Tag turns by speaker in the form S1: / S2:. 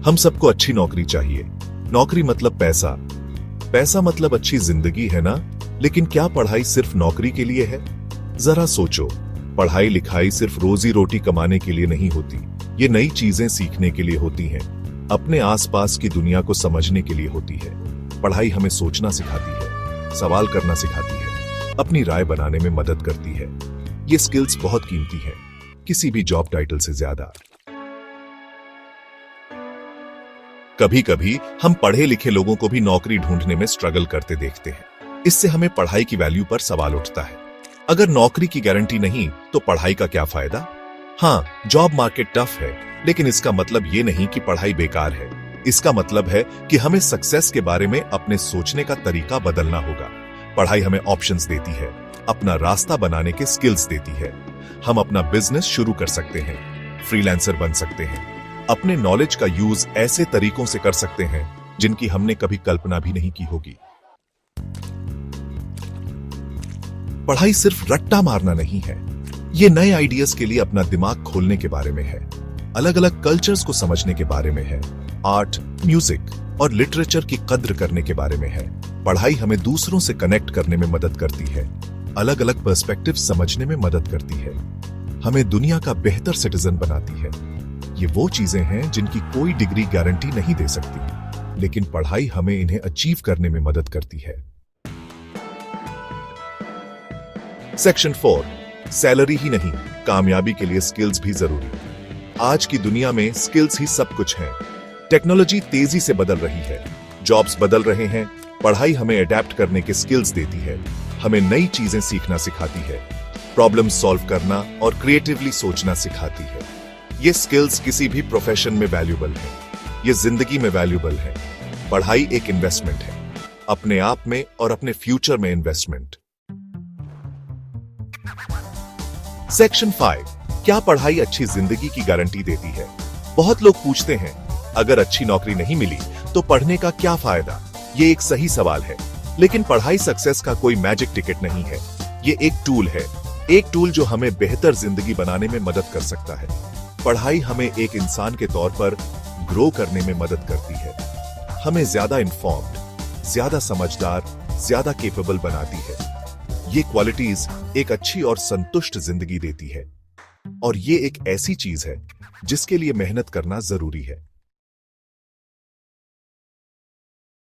S1: हम सबको अच्छी नौकरी चाहिए। नौकरी मतलब पैसा, पैसा मतलब अच्छी जिंदगी, है ना? लेकिन क्या पढ़ाई सिर्फ नौकरी के लिए है? जरा सोचो, पढ़ाई लिखाई सिर्फ रोजी रोटी कमाने के लिए नहीं होती। ये नई चीजें सीखने के लिए होती हैं, अपने आसपास की दुनिया को समझने के लिए होती है। पढ़ाई हमें सोचना सिखाती है, सवाल करना सिखाती है, अपनी राय बनाने में मदद करती है। ये स्किल्स बहुत कीमती हैं, किसी भी जॉब टाइटल से ज्यादा। कभी कभी हम पढ़े लिखे लोगों को भी नौकरी ढूंढने में स्ट्रगल करते देखते हैं। इससे हमें पढ़ाई की वैल्यू पर सवाल उठता है। अगर नौकरी की गारंटी नहीं तो पढ़ाई का क्या फायदा? हाँ, जॉब मार्केट टफ है, लेकिन इसका मतलब ये नहीं कि पढ़ाई बेकार है। इसका मतलब है कि हमें सक्सेस के बारे में अपने सोचने का तरीका बदलना होगा। पढ़ाई हमें ऑप्शंस देती है, अपना रास्ता बनाने के स्किल्स देती है। हम अपना बिजनेस शुरू कर सकते हैं, फ्रीलांसर बन सकते हैं, अपने नॉलेज का यूज ऐसे तरीकों से कर सकते हैं जिनकी हमने कभी कल्पना भी नहीं की होगी। पढ़ाई सिर्फ रट्टा मारना नहीं है, ये नए आइडियाज के लिए अपना दिमाग खोलने के बारे में है, अलग अलग कल्चर्स को समझने के बारे में है, आर्ट, म्यूजिक और लिटरेचर की कद्र करने के बारे में है। पढ़ाई हमें दूसरों से कनेक्ट करने में मदद करती है, अलग अलग पर्सपेक्टिव समझने में मदद करती है, हमें दुनिया का बेहतर सिटीजन बनाती है। ये वो चीजें हैं जिनकी कोई डिग्री गारंटी नहीं दे सकती, लेकिन पढ़ाई हमें इन्हें अचीव करने में मदद करती है। सेक्शन 4, सैलरी ही नहीं, कामयाबी के लिए स्किल्स भी जरूरी। आज की दुनिया में स्किल्स ही सब कुछ है। टेक्नोलॉजी तेजी से बदल रही है, जॉब्स बदल रहे हैं। पढ़ाई हमें अडेप्ट करने के स्किल्स देती है, हमें नई चीजें सीखना सिखाती है, प्रॉब्लम सॉल्व करना और क्रिएटिवली सोचना सिखाती है। ये स्किल्स किसी भी प्रोफेशन में वैल्यूबल है, ये जिंदगी में वैल्यूबल है। पढ़ाई एक इन्वेस्टमेंट है, अपने आप में और अपने फ्यूचर में इन्वेस्टमेंट। सेक्शन 5, क्या पढ़ाई अच्छी जिंदगी की गारंटी देती है? बहुत लोग पूछते हैं, अगर अच्छी नौकरी नहीं मिली तो पढ़ने का क्या फायदा? ये एक सही सवाल है, लेकिन पढ़ाई सक्सेस का कोई मैजिक टिकट नहीं है। ये एक टूल है, एक टूल जो हमें बेहतर जिंदगी बनाने में मदद कर सकता है। पढ़ाई हमें एक इंसान के तौर पर ग्रो करने में मदद करती है, हमें ज्यादा इन्फॉर्म्ड, ज्यादा समझदार, ज्यादा केपेबल बनाती है। ये क्वालिटीज एक अच्छी और संतुष्ट जिंदगी देती है, और ये एक ऐसी चीज है जिसके लिए मेहनत करना जरूरी है।